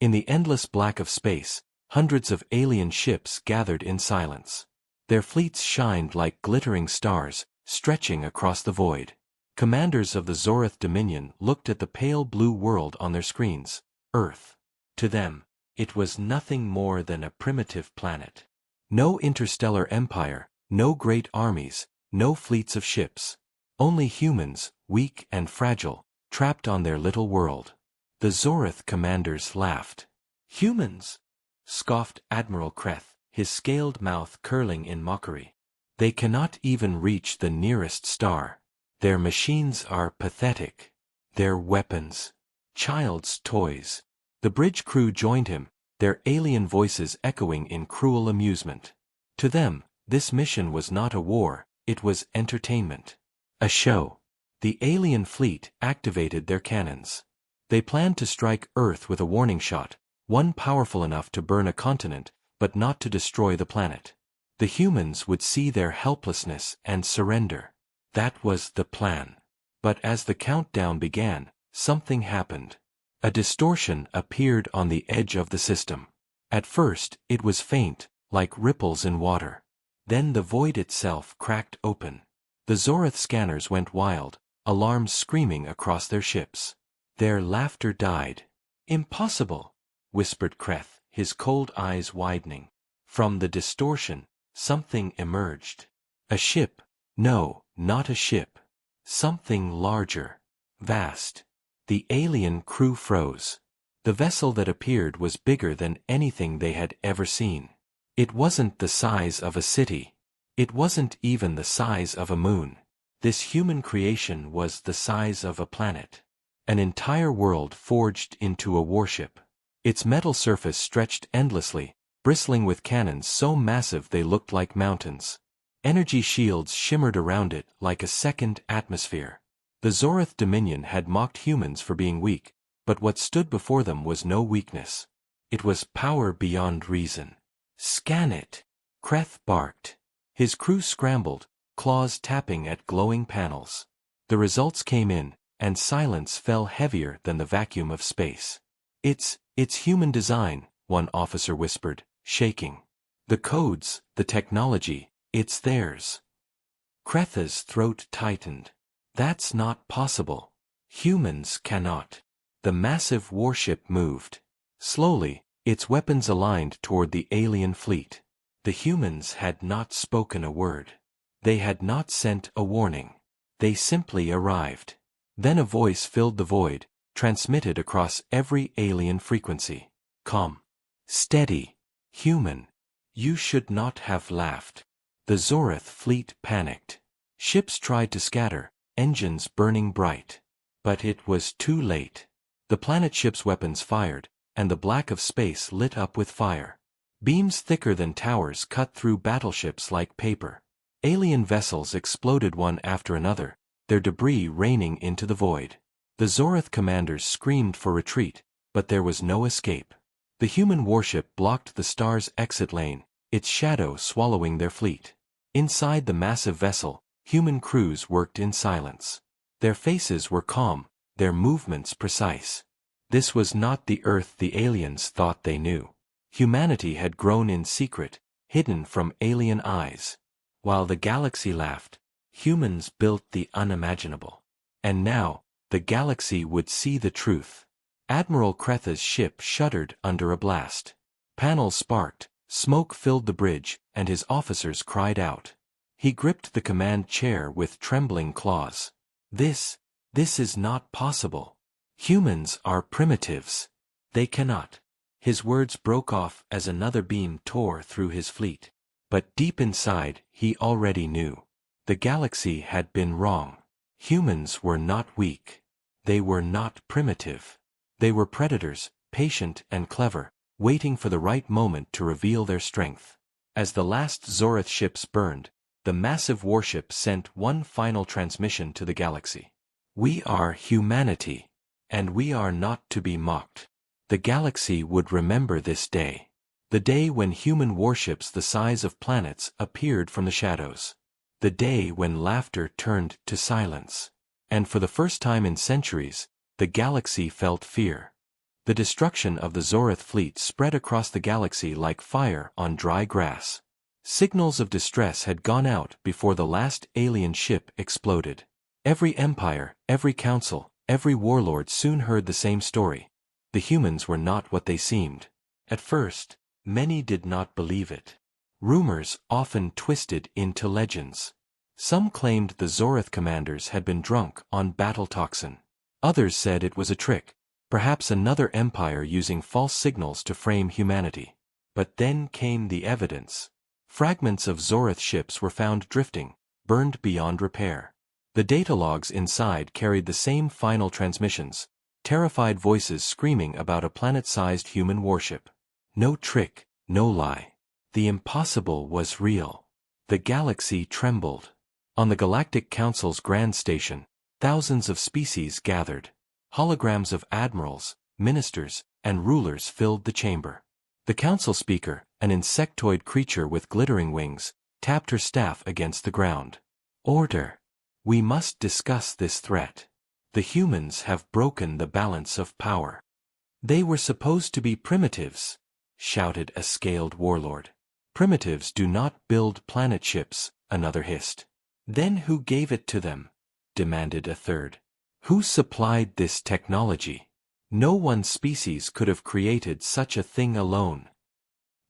In the endless black of space, hundreds of alien ships gathered in silence. Their fleets shined like glittering stars, stretching across the void. Commanders of the Zorith Dominion looked at the pale blue world on their screens, Earth. To them, it was nothing more than a primitive planet. No interstellar empire, no great armies, no fleets of ships. Only humans, weak and fragile, trapped on their little world. The Zorith commanders laughed. Humans! Scoffed Admiral Kreth, his scaled mouth curling in mockery. They cannot even reach the nearest star. Their machines are pathetic. Their weapons. Child's toys. The bridge crew joined him, their alien voices echoing in cruel amusement. To them, this mission was not a war, it was entertainment. A show. The alien fleet activated their cannons. They planned to strike Earth with a warning shot, one powerful enough to burn a continent, but not to destroy the planet. The humans would see their helplessness and surrender. That was the plan. But as the countdown began, something happened. A distortion appeared on the edge of the system. At first, it was faint, like ripples in water. Then the void itself cracked open. The Zorith scanners went wild, alarms screaming across their ships. Their laughter died. Impossible, whispered Kreth, his cold eyes widening. From the distortion, something emerged. A ship. No, not a ship. Something larger. Vast. The alien crew froze. The vessel that appeared was bigger than anything they had ever seen. It wasn't the size of a city. It wasn't even the size of a moon. This human creation was the size of a planet. An entire world forged into a warship. Its metal surface stretched endlessly, bristling with cannons so massive they looked like mountains. Energy shields shimmered around it like a second atmosphere. The Zorith Dominion had mocked humans for being weak, but what stood before them was no weakness. It was power beyond reason. Scan it! Kreth barked. His crew scrambled, claws tapping at glowing panels. The results came in, and silence fell heavier than the vacuum of space. It's human design, one officer whispered, shaking. The codes, the technology, it's theirs. Kreth's throat tightened. That's not possible. Humans cannot. The massive warship moved. Slowly, its weapons aligned toward the alien fleet. The humans had not spoken a word. They had not sent a warning. They simply arrived. Then a voice filled the void, transmitted across every alien frequency. Calm. Steady. Human. You should not have laughed. The Zorith fleet panicked. Ships tried to scatter, engines burning bright. But it was too late. The planet ship's weapons fired, and the black of space lit up with fire. Beams thicker than towers cut through battleships like paper. Alien vessels exploded one after another, their debris raining into the void. The Zorith commanders screamed for retreat, but there was no escape. The human warship blocked the star's exit lane, its shadow swallowing their fleet. Inside the massive vessel, human crews worked in silence. Their faces were calm, their movements precise. This was not the Earth the aliens thought they knew. Humanity had grown in secret, hidden from alien eyes. While the galaxy laughed, humans built the unimaginable. And now, the galaxy would see the truth. Admiral Kreth's ship shuddered under a blast. Panels sparked, smoke filled the bridge, and his officers cried out. He gripped the command chair with trembling claws. This is not possible. Humans are primitives. They cannot. His words broke off as another beam tore through his fleet. But deep inside, he already knew. The galaxy had been wrong. Humans were not weak. They were not primitive. They were predators, patient and clever, waiting for the right moment to reveal their strength. As the last Zorith ships burned, the massive warship sent one final transmission to the galaxy. We are humanity, and we are not to be mocked. The galaxy would remember this day. The day when human warships the size of planets appeared from the shadows. The day when laughter turned to silence. And for the first time in centuries, the galaxy felt fear. The destruction of the Zorith fleet spread across the galaxy like fire on dry grass. Signals of distress had gone out before the last alien ship exploded. Every empire, every council, every warlord soon heard the same story. The humans were not what they seemed. At first, many did not believe it. Rumors often twisted into legends. Some claimed the Zorith commanders had been drunk on battle toxin. Others said it was a trick, perhaps another empire using false signals to frame humanity. But then came the evidence. Fragments of Zorith ships were found drifting, burned beyond repair. The data logs inside carried the same final transmissions, terrified voices screaming about a planet-sized human warship. No trick, no lie. The impossible was real. The galaxy trembled. On the Galactic Council's grand station, thousands of species gathered. Holograms of admirals, ministers, and rulers filled the chamber. The council speaker, an insectoid creature with glittering wings, tapped her staff against the ground. Order. We must discuss this threat. The humans have broken the balance of power. They were supposed to be primitives, shouted a scaled warlord. Primitives do not build planet ships, another hissed. Then who gave it to them? Demanded a third. Who supplied this technology? No one species could have created such a thing alone.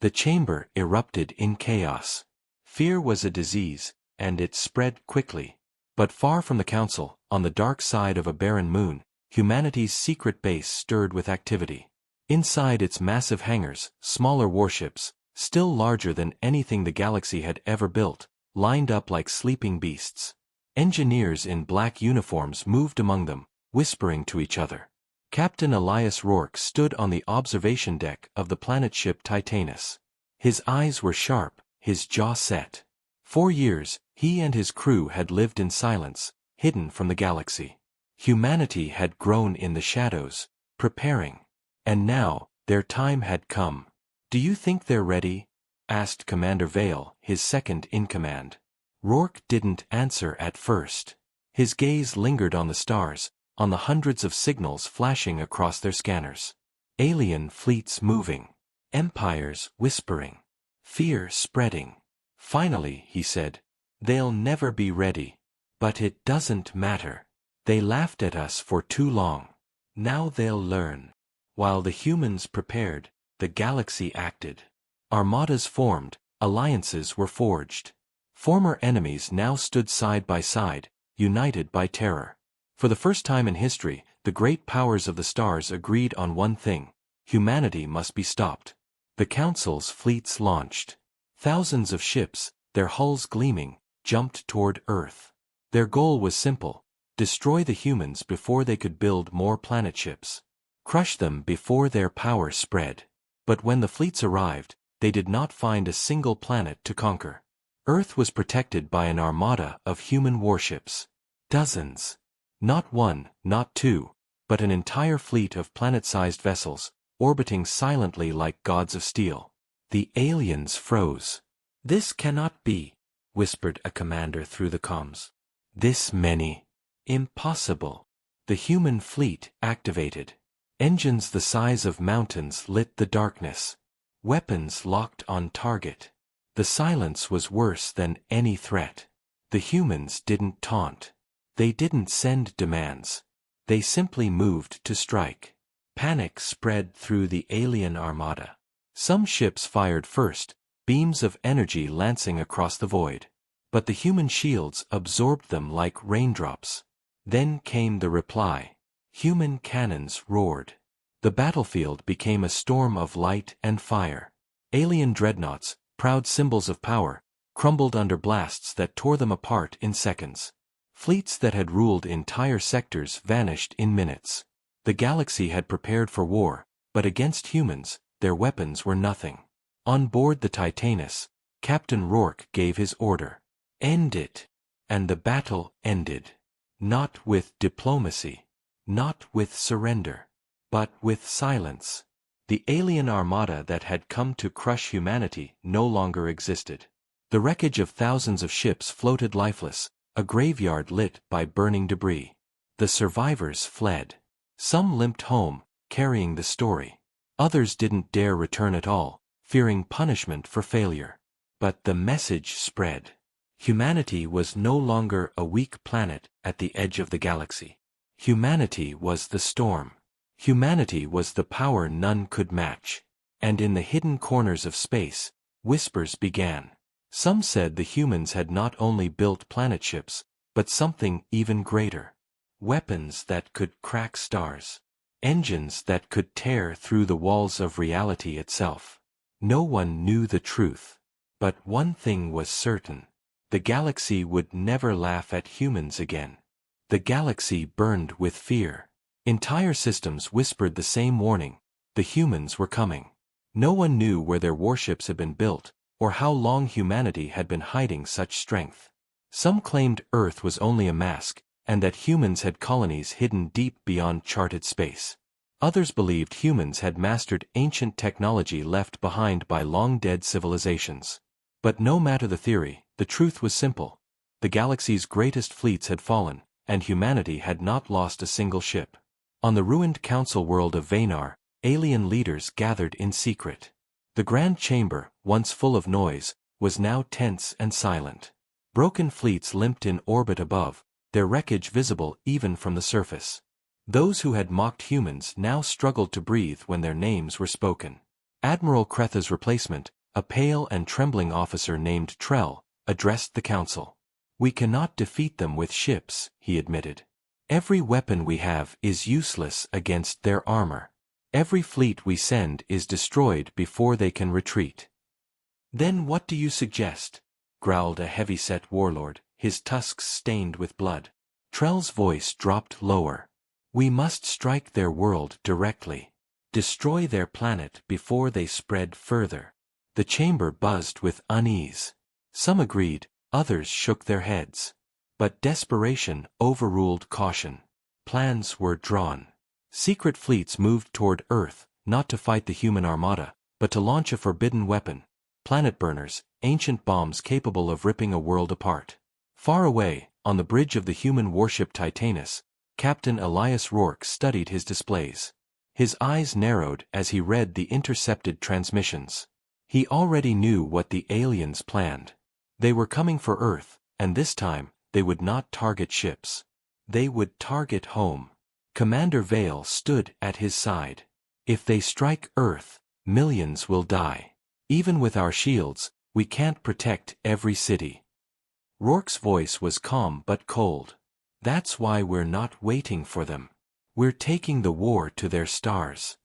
The chamber erupted in chaos. Fear was a disease, and it spread quickly. But far from the council, on the dark side of a barren moon, humanity's secret base stirred with activity. Inside its massive hangars, smaller warships, still larger than anything the galaxy had ever built, lined up like sleeping beasts. Engineers in black uniforms moved among them, whispering to each other. Captain Elias Rourke stood on the observation deck of the planet ship Titanus. His eyes were sharp, his jaw set. 4 years, he and his crew had lived in silence, hidden from the galaxy. Humanity had grown in the shadows, preparing. And now, their time had come. "Do you think they're ready?" asked Commander Vale, his second-in-command. Rourke didn't answer at first. His gaze lingered on the stars, on the hundreds of signals flashing across their scanners. Alien fleets moving. Empires whispering. Fear spreading. Finally, he said, "They'll never be ready. But it doesn't matter. They laughed at us for too long. Now they'll learn." While the humans prepared, the galaxy acted. Armadas formed, alliances were forged. Former enemies now stood side by side, united by terror. For the first time in history, the great powers of the stars agreed on one thing: humanity must be stopped. The Council's fleets launched. Thousands of ships, their hulls gleaming, jumped toward Earth. Their goal was simple: destroy the humans before they could build more planet ships. Crush them before their power spread. But when the fleets arrived, they did not find a single planet to conquer. Earth was protected by an armada of human warships. Dozens. Not one, not two, but an entire fleet of planet-sized vessels, orbiting silently like gods of steel. The aliens froze. "This cannot be," whispered a commander through the comms. "This many. Impossible." The human fleet activated. Engines the size of mountains lit the darkness. Weapons locked on target. The silence was worse than any threat. The humans didn't taunt. They didn't send demands. They simply moved to strike. Panic spread through the alien armada. Some ships fired first, beams of energy lancing across the void. But the human shields absorbed them like raindrops. Then came the reply. Human cannons roared. The battlefield became a storm of light and fire. Alien dreadnoughts, proud symbols of power, crumbled under blasts that tore them apart in seconds. Fleets that had ruled entire sectors vanished in minutes. The galaxy had prepared for war, but against humans, their weapons were nothing. On board the Titanus, Captain Rourke gave his order. End it. And the battle ended. Not with diplomacy. Not with surrender. But with silence. The alien armada that had come to crush humanity no longer existed. The wreckage of thousands of ships floated lifeless, a graveyard lit by burning debris. The survivors fled. Some limped home, carrying the story. Others didn't dare return at all, fearing punishment for failure. But the message spread. Humanity was no longer a weak planet at the edge of the galaxy. Humanity was the storm. Humanity was the power none could match. And in the hidden corners of space, whispers began. Some said the humans had not only built planet ships, but something even greater. Weapons that could crack stars. Engines that could tear through the walls of reality itself. No one knew the truth. But one thing was certain. The galaxy would never laugh at humans again. The galaxy burned with fear. Entire systems whispered the same warning. The humans were coming. No one knew where their warships had been built, or how long humanity had been hiding such strength. Some claimed Earth was only a mask, and that humans had colonies hidden deep beyond charted space. Others believed humans had mastered ancient technology left behind by long-dead civilizations. But no matter the theory, the truth was simple. The galaxy's greatest fleets had fallen, and humanity had not lost a single ship. On the ruined council world of Vanar, alien leaders gathered in secret. The grand chamber, once full of noise, was now tense and silent. Broken fleets limped in orbit above, their wreckage visible even from the surface. Those who had mocked humans now struggled to breathe when their names were spoken. Admiral Kretha's replacement, a pale and trembling officer named Trell, addressed the council. "We cannot defeat them with ships," he admitted. "Every weapon we have is useless against their armor. Every fleet we send is destroyed before they can retreat." "Then what do you suggest?" growled a heavy-set warlord, his tusks stained with blood. Trell's voice dropped lower. "We must strike their world directly. Destroy their planet before they spread further." The chamber buzzed with unease. Some agreed, others shook their heads. But desperation overruled caution. Plans were drawn. Secret fleets moved toward Earth, not to fight the human armada, but to launch a forbidden weapon. Planet burners, ancient bombs capable of ripping a world apart. Far away, on the bridge of the human warship Titanus, Captain Elias Rourke studied his displays. His eyes narrowed as he read the intercepted transmissions. He already knew what the aliens planned. They were coming for Earth, and this time, they would not target ships. They would target home. Commander Vale stood at his side. "If they strike Earth, millions will die. Even with our shields, we can't protect every city." Rourke's voice was calm but cold. "That's why we're not waiting for them. We're taking the war to their stars."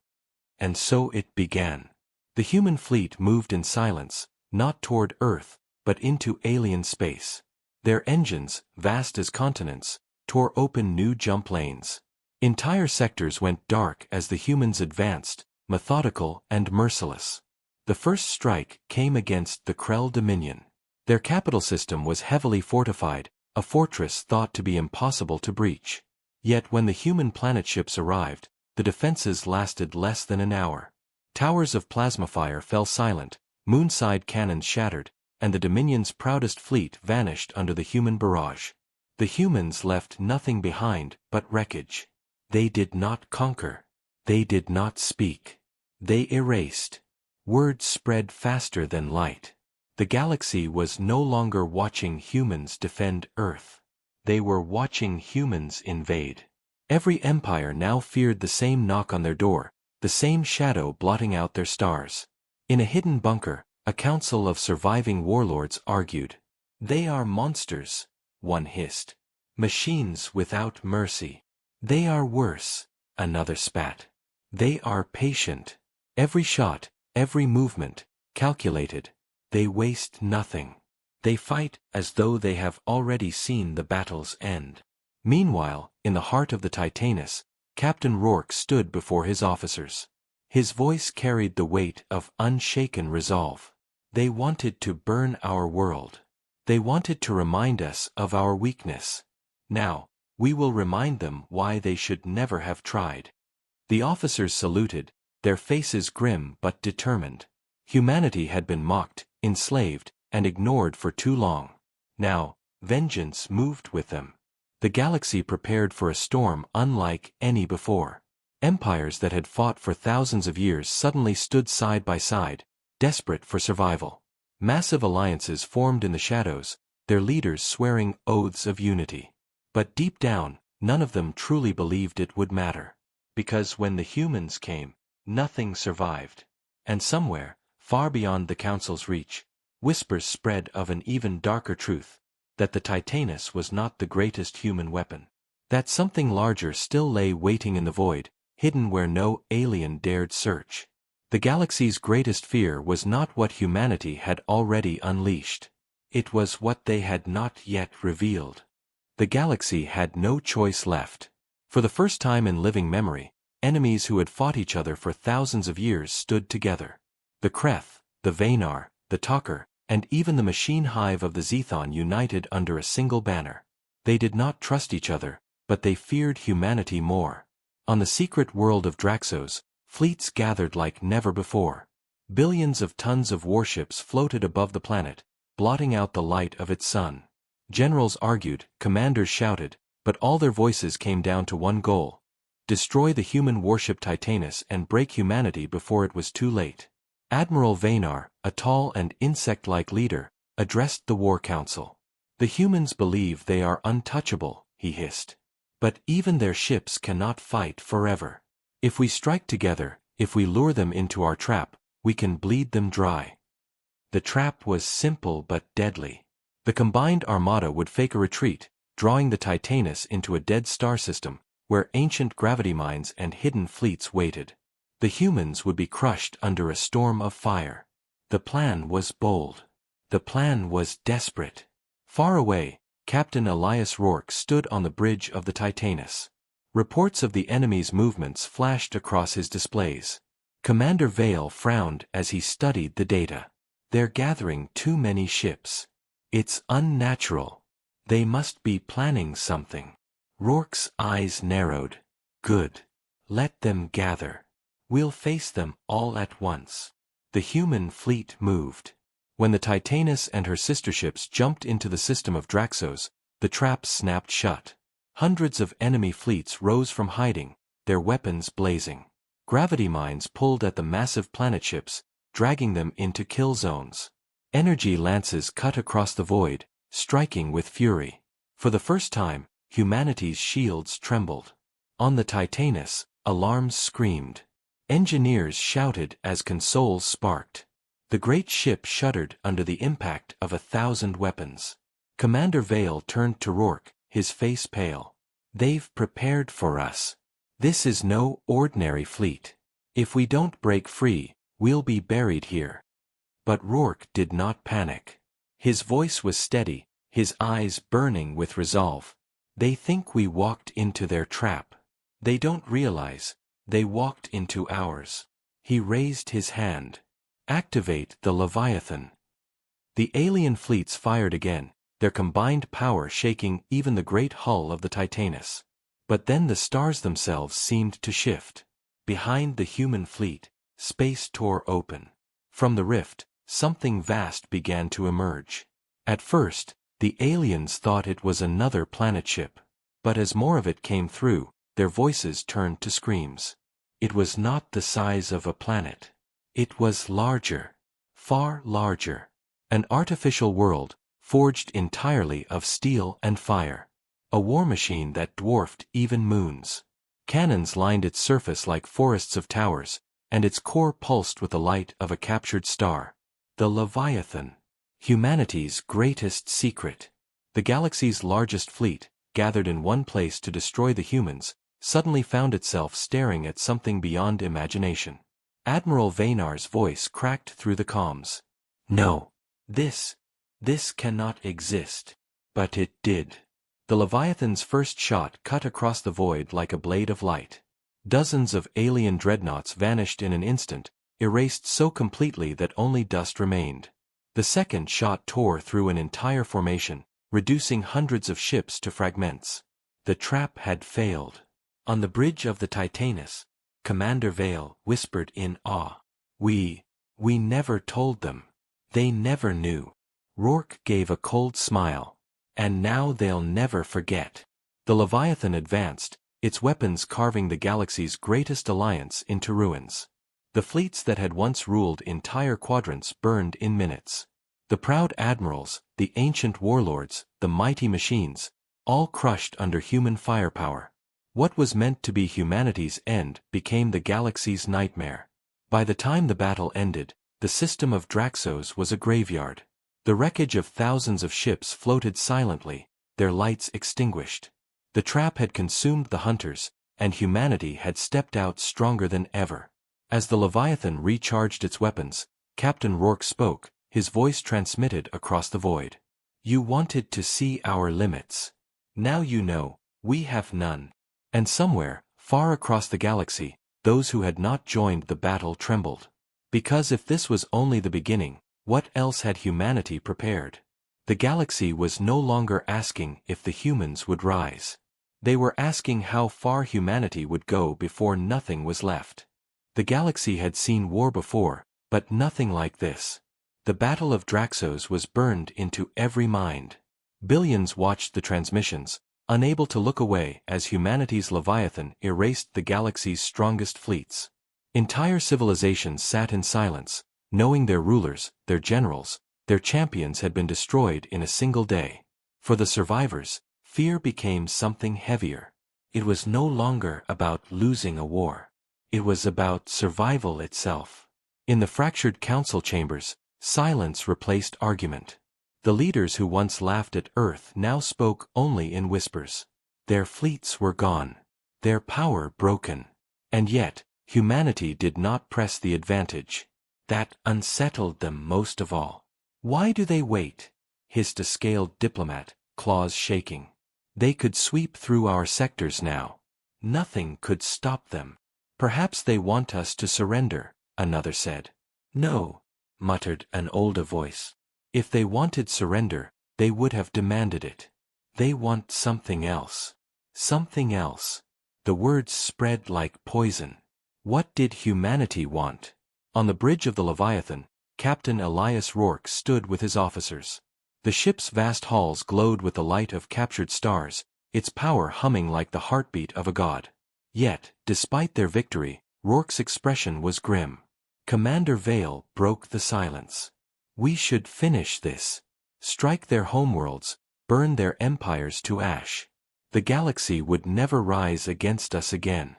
And so it began. The human fleet moved in silence, not toward Earth, but into alien space. Their engines, vast as continents, tore open new jump lanes. Entire sectors went dark as the humans advanced, methodical and merciless. The first strike came against the Krell Dominion. Their capital system was heavily fortified, a fortress thought to be impossible to breach. Yet when the human planet ships arrived, the defenses lasted less than an hour. Towers of plasma fire fell silent, moonside cannons shattered, and the Dominion's proudest fleet vanished under the human barrage. The humans left nothing behind but wreckage. They did not conquer. They did not speak. They erased. Word spread faster than light. The galaxy was no longer watching humans defend Earth. They were watching humans invade. Every empire now feared the same knock on their door, the same shadow blotting out their stars. In a hidden bunker, a council of surviving warlords argued. "They are monsters," one hissed. "Machines without mercy." "They are worse," another spat. "They are patient. Every shot, every movement, calculated. They waste nothing. They fight as though they have already seen the battle's end." Meanwhile, in the heart of the Titanus, Captain Rourke stood before his officers. His voice carried the weight of unshaken resolve. "They wanted to burn our world. They wanted to remind us of our weakness. Now, we will remind them why they should never have tried." The officers saluted, their faces grim but determined. Humanity had been mocked, enslaved, and ignored for too long. Now, vengeance moved with them. The galaxy prepared for a storm unlike any before. Empires that had fought for thousands of years suddenly stood side by side, desperate for survival. Massive alliances formed in the shadows, their leaders swearing oaths of unity. But deep down, none of them truly believed it would matter. Because when the humans came, nothing survived. And somewhere, far beyond the Council's reach, whispers spread of an even darker truth, that the Titanus was not the greatest human weapon. That something larger still lay waiting in the void, hidden where no alien dared search. The galaxy's greatest fear was not what humanity had already unleashed. It was what they had not yet revealed. The galaxy had no choice left. For the first time in living memory, enemies who had fought each other for thousands of years stood together. The Kreth, the Vanar, the Talker, and even the machine hive of the Zethon united under a single banner. They did not trust each other, but they feared humanity more. On the secret world of Draxos, fleets gathered like never before. Billions of tons of warships floated above the planet, blotting out the light of its sun. Generals argued, commanders shouted, but all their voices came down to one goal: destroy the human warship Titanus and break humanity before it was too late. Admiral Vanar, a tall and insect-like leader, addressed the War Council. The humans believe they are untouchable, he hissed. But even their ships cannot fight forever. If we strike together, if we lure them into our trap, we can bleed them dry. The trap was simple but deadly. The combined armada would fake a retreat, drawing the Titanus into a dead star system, where ancient gravity mines and hidden fleets waited. The humans would be crushed under a storm of fire. The plan was bold. The plan was desperate. Far away, Captain Elias Rourke stood on the bridge of the Titanus. Reports of the enemy's movements flashed across his displays. Commander Vale frowned as he studied the data. They're gathering too many ships. It's unnatural. They must be planning something. Rourke's eyes narrowed. Good. Let them gather. We'll face them all at once. The human fleet moved. When the Titanus and her sister ships jumped into the system of Draxos, the trap snapped shut. Hundreds of enemy fleets rose from hiding, their weapons blazing. Gravity mines pulled at the massive planet ships, dragging them into kill zones. Energy lances cut across the void, striking with fury. For the first time, humanity's shields trembled. On the Titanus, alarms screamed. Engineers shouted as consoles sparked. The great ship shuddered under the impact of 1,000 weapons. Commander Vale turned to Rourke, his face pale. They've prepared for us. This is no ordinary fleet. If we don't break free, we'll be buried here. But Rourke did not panic. His voice was steady, his eyes burning with resolve. They think we walked into their trap. They don't realize, they walked into ours. He raised his hand. Activate the Leviathan. The alien fleets fired again, their combined power shaking even the great hull of the Titanus. But then the stars themselves seemed to shift. Behind the human fleet, space tore open. From the rift, something vast began to emerge. At first, the aliens thought it was another planet ship. But as more of it came through, their voices turned to screams. It was not the size of a planet. It was larger. Far larger. An artificial world, forged entirely of steel and fire. A war machine that dwarfed even moons. Cannons lined its surface like forests of towers, and its core pulsed with the light of a captured star. The Leviathan. Humanity's greatest secret. The galaxy's largest fleet, gathered in one place to destroy the humans, suddenly found itself staring at something beyond imagination. Admiral Vanar's voice cracked through the comms. No. This cannot exist. But it did. The Leviathan's first shot cut across the void like a blade of light. Dozens of alien dreadnoughts vanished in an instant, erased so completely that only dust remained. The second shot tore through an entire formation, reducing hundreds of ships to fragments. The trap had failed. On the bridge of the Titanus, Commander Vale whispered in awe. We never told them. They never knew. Rourke gave a cold smile. And now they'll never forget. The Leviathan advanced, its weapons carving the galaxy's greatest alliance into ruins. The fleets that had once ruled entire quadrants burned in minutes. The proud admirals, the ancient warlords, the mighty machines, all crushed under human firepower. What was meant to be humanity's end became the galaxy's nightmare. By the time the battle ended, the system of Draxos was a graveyard. The wreckage of thousands of ships floated silently, their lights extinguished. The trap had consumed the hunters, and humanity had stepped out stronger than ever. As the Leviathan recharged its weapons, Captain Rourke spoke, his voice transmitted across the void. "You wanted to see our limits. Now you know, we have none." And somewhere, far across the galaxy, those who had not joined the battle trembled. Because if this was only the beginning, what else had humanity prepared? The galaxy was no longer asking if the humans would rise. They were asking how far humanity would go before nothing was left. The galaxy had seen war before, but nothing like this. The Battle of Draxos was burned into every mind. Billions watched the transmissions, unable to look away as humanity's Leviathan erased the galaxy's strongest fleets. Entire civilizations sat in silence, knowing their rulers, their generals, their champions had been destroyed in a single day. For the survivors, fear became something heavier. It was no longer about losing a war. It was about survival itself. In the fractured council chambers, silence replaced argument. The leaders who once laughed at Earth now spoke only in whispers. Their fleets were gone. Their power broken. And yet, humanity did not press the advantage. That unsettled them most of all. "Why do they wait?" hissed a scaled diplomat, claws shaking. "They could sweep through our sectors now. Nothing could stop them." "Perhaps they want us to surrender," another said. "No," muttered an older voice. "If they wanted surrender, they would have demanded it. They want something else. Something else." The words spread like poison. What did humanity want? On the bridge of the Leviathan, Captain Elias Rourke stood with his officers. The ship's vast halls glowed with the light of captured stars, its power humming like the heartbeat of a god. Yet, despite their victory, Rourke's expression was grim. Commander Vale broke the silence. "We should finish this. Strike their homeworlds, burn their empires to ash. The galaxy would never rise against us again."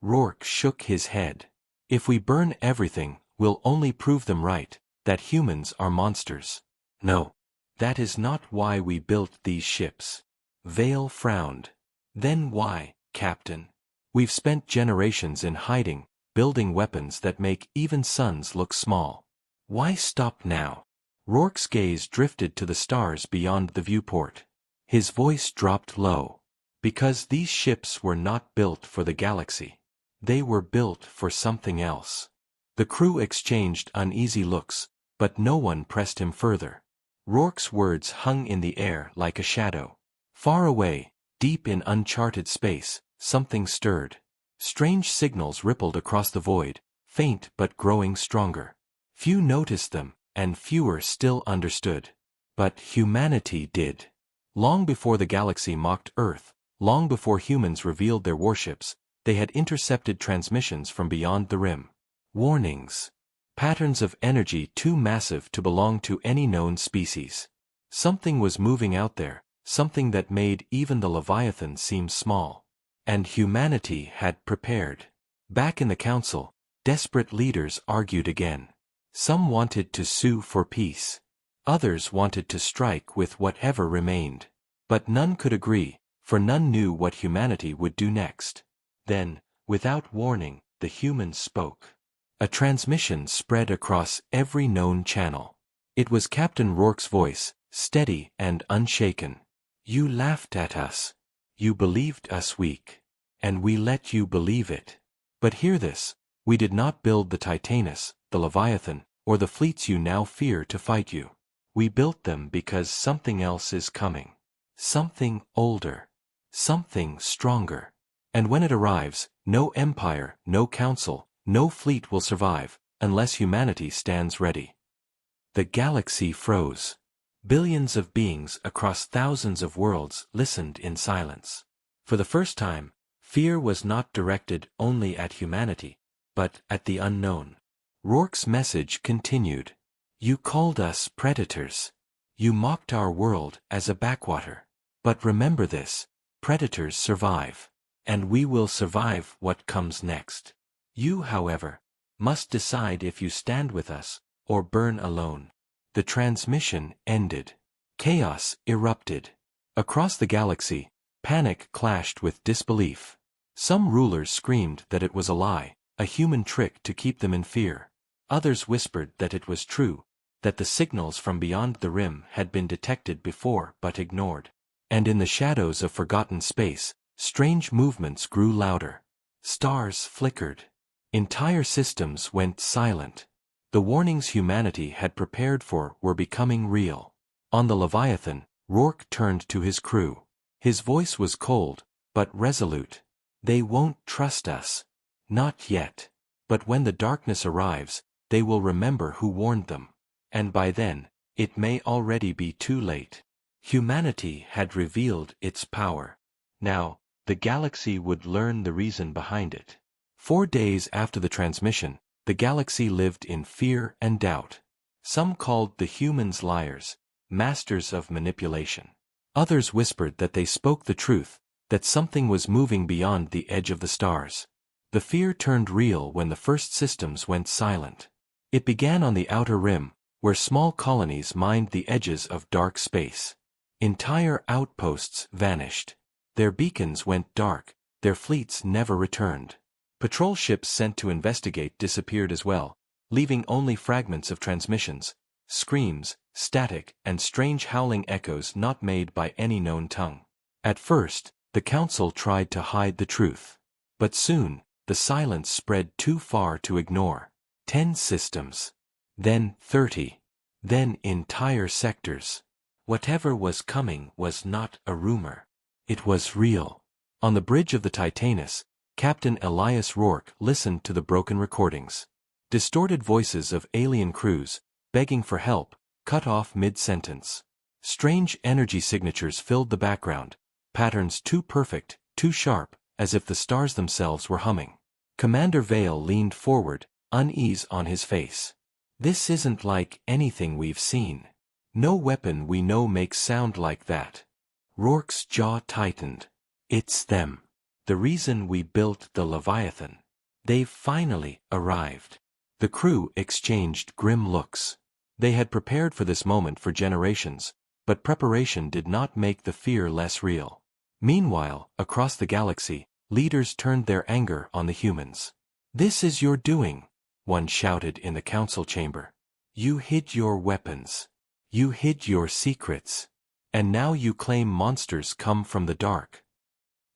Rourke shook his head. "If we burn everything, we'll only prove them right, that humans are monsters. No. That is not why we built these ships." Vale frowned. "Then why, Captain? We've spent generations in hiding, building weapons that make even suns look small. Why stop now?" Rourke's gaze drifted to the stars beyond the viewport. His voice dropped low. "Because these ships were not built for the galaxy. They were built for something else." The crew exchanged uneasy looks, but no one pressed him further. Rourke's words hung in the air like a shadow. Far away, deep in uncharted space, something stirred. Strange signals rippled across the void, faint but growing stronger. Few noticed them, and fewer still understood. But humanity did. Long before the galaxy mocked Earth, long before humans revealed their warships, they had intercepted transmissions from beyond the rim. Warnings. Patterns of energy too massive to belong to any known species. Something was moving out there, something that made even the Leviathan seem small. And humanity had prepared. Back in the council, desperate leaders argued again. Some wanted to sue for peace. Others wanted to strike with whatever remained. But none could agree, for none knew what humanity would do next. Then, without warning, the humans spoke. A transmission spread across every known channel. It was Captain Rourke's voice, steady and unshaken. "You laughed at us. You believed us weak. And we let you believe it. But hear this, we did not build the Titanus, the Leviathan, or the fleets you now fear to fight you. We built them because something else is coming. Something older. Something stronger. And when it arrives, no empire, no council, no fleet will survive, unless humanity stands ready." The galaxy froze. Billions of beings across thousands of worlds listened in silence. For the first time, Fear was not directed only at humanity, but at the unknown. Rourke's message continued. You called us predators. You mocked our world as a backwater. But remember this, predators survive. And we will survive what comes next. You, however, must decide if you stand with us, or burn alone. The transmission ended. Chaos erupted. Across the galaxy, panic clashed with disbelief. Some rulers screamed that it was a lie, a human trick to keep them in fear. Others whispered that it was true, that the signals from beyond the rim had been detected before but ignored. And in the shadows of forgotten space, strange movements grew louder. Stars flickered. Entire systems went silent. The warnings humanity had prepared for were becoming real. On the Leviathan, Rourke turned to his crew. His voice was cold, but resolute. They won't trust us. Not yet. But when the darkness arrives, they will remember who warned them. And by then, it may already be too late. Humanity had revealed its power. Now, the galaxy would learn the reason behind it. 4 days after the transmission, the galaxy lived in fear and doubt. Some called the humans liars, masters of manipulation. Others whispered that they spoke the truth, that something was moving beyond the edge of the stars. The fear turned real when the first systems went silent. It began on the outer rim, where small colonies mined the edges of dark space. Entire outposts vanished. Their beacons went dark, their fleets never returned. Patrol ships sent to investigate disappeared as well, leaving only fragments of transmissions, screams, static, and strange howling echoes not made by any known tongue. At first, the Council tried to hide the truth. But soon, the silence spread too far to ignore. 10 systems. Then 30. Then entire sectors. Whatever was coming was not a rumor. It was real. On the bridge of the Titanus, Captain Elias Rourke listened to the broken recordings. Distorted voices of alien crews, begging for help, cut off mid-sentence. Strange energy signatures filled the background, patterns too perfect, too sharp, as if the stars themselves were humming. Commander Vale leaned forward, unease on his face. This isn't like anything we've seen. No weapon we know makes sound like that. Rourke's jaw tightened. It's them. The reason we built the Leviathan. They've finally arrived. The crew exchanged grim looks. They had prepared for this moment for generations, but preparation did not make the fear less real. Meanwhile, across the galaxy, leaders turned their anger on the humans. This is your doing, one shouted in the council chamber. You hid your weapons. You hid your secrets. And now you claim monsters come from the dark.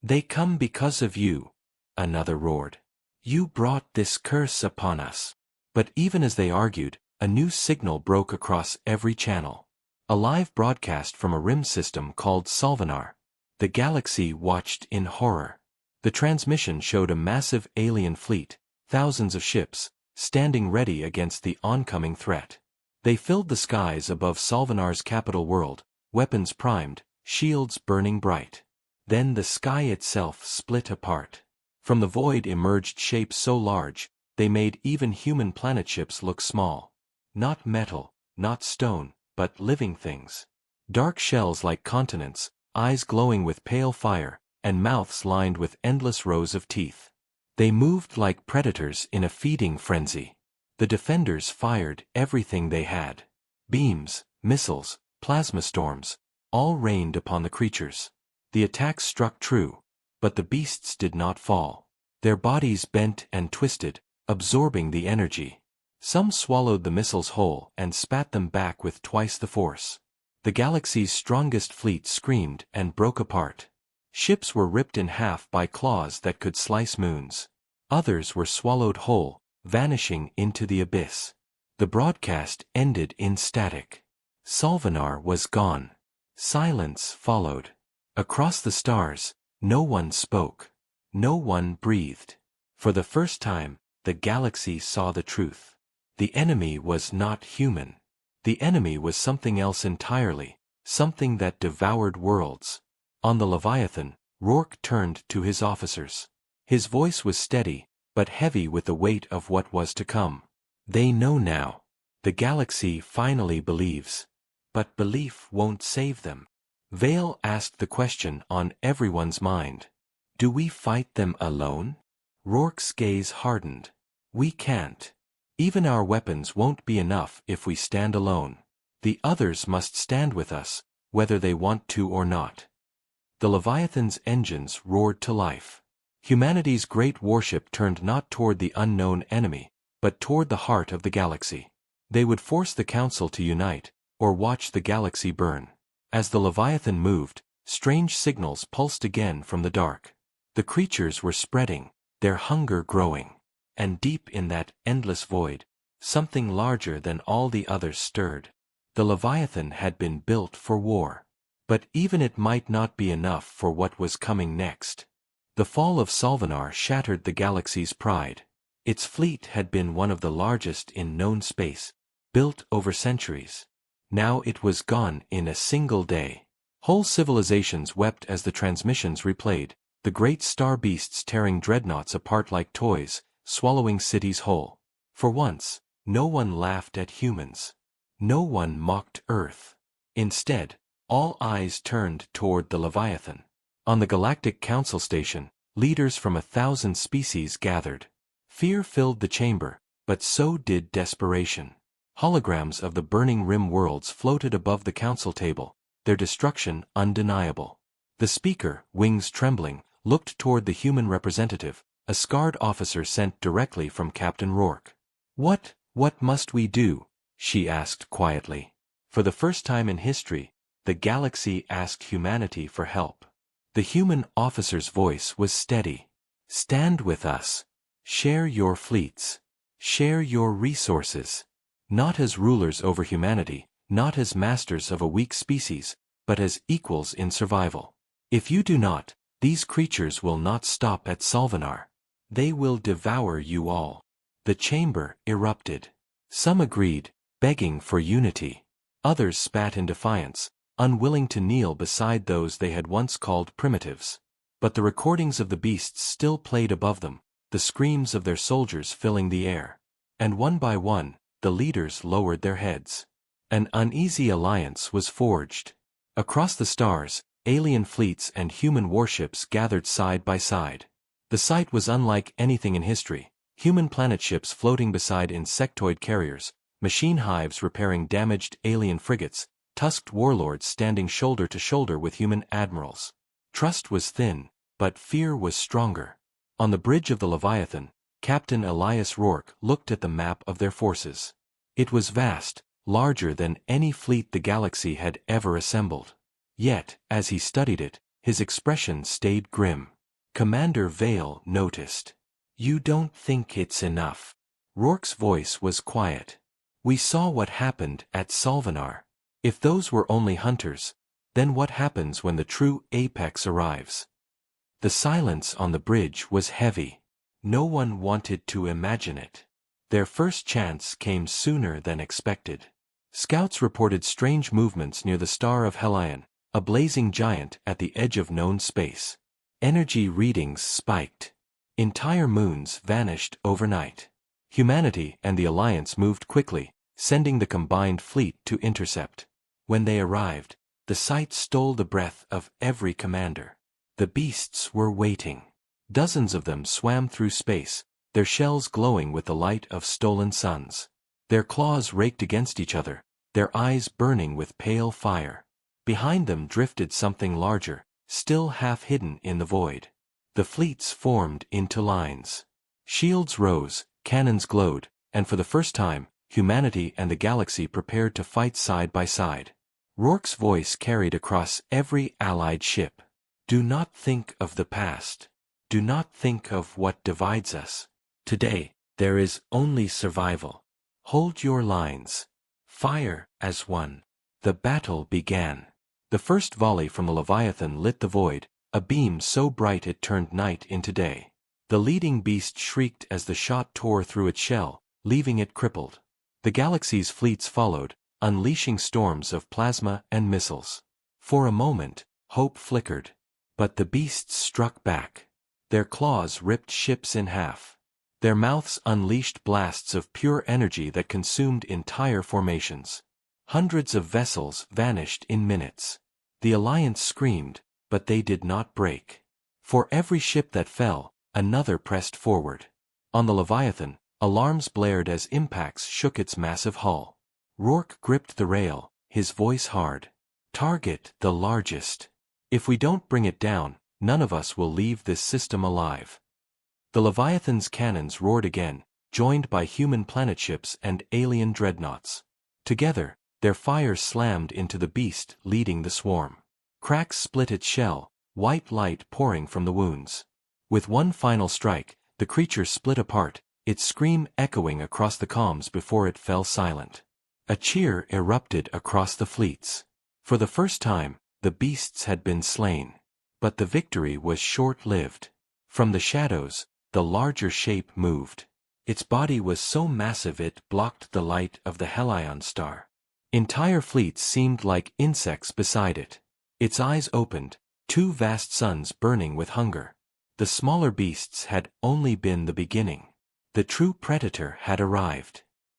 They come because of you, another roared. You brought this curse upon us. But even as they argued, a new signal broke across every channel. A live broadcast from a rim system called Solvenar. The galaxy watched in horror. The transmission showed a massive alien fleet, thousands of ships, standing ready against the oncoming threat. They filled the skies above Solvenar's capital world, weapons primed, shields burning bright. Then the sky itself split apart. From the void emerged shapes so large, they made even human planet ships look small. Not metal, not stone, but living things. Dark shells like continents, eyes glowing with pale fire, and mouths lined with endless rows of teeth. They moved like predators in a feeding frenzy. The defenders fired everything they had. Beams, missiles, plasma storms, all rained upon the creatures. The attacks struck true, but the beasts did not fall. Their bodies bent and twisted, absorbing the energy. Some swallowed the missiles whole and spat them back with twice the force. The galaxy's strongest fleet screamed and broke apart. Ships were ripped in half by claws that could slice moons. Others were swallowed whole, vanishing into the abyss. The broadcast ended in static. Solvenar was gone. Silence followed. Across the stars, no one spoke. No one breathed. For the first time, the galaxy saw the truth. The enemy was not human. The enemy was something else entirely, something that devoured worlds. On the Leviathan, Rourke turned to his officers. His voice was steady, but heavy with the weight of what was to come. They know now. The galaxy finally believes. But belief won't save them. Vale asked the question on everyone's mind. Do we fight them alone? Rourke's gaze hardened. We can't. Even our weapons won't be enough if we stand alone. The others must stand with us, whether they want to or not. The Leviathan's engines roared to life. Humanity's great warship turned not toward the unknown enemy, but toward the heart of the galaxy. They would force the Council to unite, or watch the galaxy burn. As the Leviathan moved, strange signals pulsed again from the dark. The creatures were spreading, their hunger growing. And deep in that endless void, something larger than all the others stirred. The Leviathan had been built for war. But even it might not be enough for what was coming next. The fall of Solvenar shattered the galaxy's pride. Its fleet had been one of the largest in known space, built over centuries. Now it was gone in a single day. Whole civilizations wept as the transmissions replayed, the great star beasts tearing dreadnoughts apart like toys, swallowing cities whole. For once, no one laughed at humans. No one mocked Earth. Instead, all eyes turned toward the Leviathan. On the Galactic Council Station, leaders from 1,000 species gathered. Fear filled the chamber, but so did desperation. Holograms of the burning rim worlds floated above the council table, their destruction undeniable. The speaker, wings trembling, looked toward the human representative, a scarred officer sent directly from Captain Rourke. What must we do? She asked quietly. For the first time in history, the galaxy asked humanity for help. The human officer's voice was steady. Stand with us. Share your fleets. Share your resources. Not as rulers over humanity, not as masters of a weak species, but as equals in survival. If you do not, these creatures will not stop at Solvenar. They will devour you all. The chamber erupted. Some agreed, begging for unity. Others spat in defiance, unwilling to kneel beside those they had once called primitives. But the recordings of the beasts still played above them, the screams of their soldiers filling the air. And one by one, the leaders lowered their heads. An uneasy alliance was forged. Across the stars, alien fleets and human warships gathered side by side. The sight was unlike anything in history. Human planet ships floating beside insectoid carriers, machine hives repairing damaged alien frigates, tusked warlords standing shoulder to shoulder with human admirals. Trust was thin, but fear was stronger. On the bridge of the Leviathan, Captain Elias Rourke looked at the map of their forces. It was vast, larger than any fleet the galaxy had ever assembled. Yet, as he studied it, his expression stayed grim. Commander Vale noticed. You don't think it's enough. Rourke's voice was quiet. We saw what happened at Solvenar. If those were only hunters, then what happens when the true apex arrives? The silence on the bridge was heavy. No one wanted to imagine it. Their first chance came sooner than expected. Scouts reported strange movements near the star of Helion, a blazing giant at the edge of known space. Energy readings spiked. Entire moons vanished overnight. Humanity and the Alliance moved quickly, sending the combined fleet to intercept. When they arrived, the sight stole the breath of every commander. The beasts were waiting. Dozens of them swam through space, their shells glowing with the light of stolen suns. Their claws raked against each other, their eyes burning with pale fire. Behind them drifted something larger, still half hidden in the void. The fleets formed into lines. Shields rose, cannons glowed, and for the first time, humanity and the galaxy prepared to fight side by side. Rourke's voice carried across every allied ship. Do not think of the past. Do not think of what divides us. Today, there is only survival. Hold your lines. Fire as one. The battle began. The first volley from the Leviathan lit the void, a beam so bright it turned night into day. The leading beast shrieked as the shot tore through its shell, leaving it crippled. The galaxy's fleets followed, unleashing storms of plasma and missiles. For a moment, hope flickered. But the beasts struck back. Their claws ripped ships in half. Their mouths unleashed blasts of pure energy that consumed entire formations. Hundreds of vessels vanished in minutes. The Alliance screamed, but they did not break. For every ship that fell, another pressed forward. On the Leviathan, alarms blared as impacts shook its massive hull. Rourke gripped the rail, his voice hard. "Target the largest. If we don't bring it down, none of us will leave this system alive." The Leviathan's cannons roared again, joined by human planetships and alien dreadnoughts. Together, their fire slammed into the beast leading the swarm. Cracks split its shell, white light pouring from the wounds. With one final strike, the creature split apart, its scream echoing across the comms before it fell silent. A cheer erupted across the fleets. For the first time, the beasts had been slain. But the victory was short-lived. From the shadows, the larger shape moved. Its body was so massive it blocked the light of the Hellion star. Entire fleets seemed like insects beside it. Its eyes opened, two vast suns burning with hunger. The smaller beasts had only been the beginning. The true predator had arrived.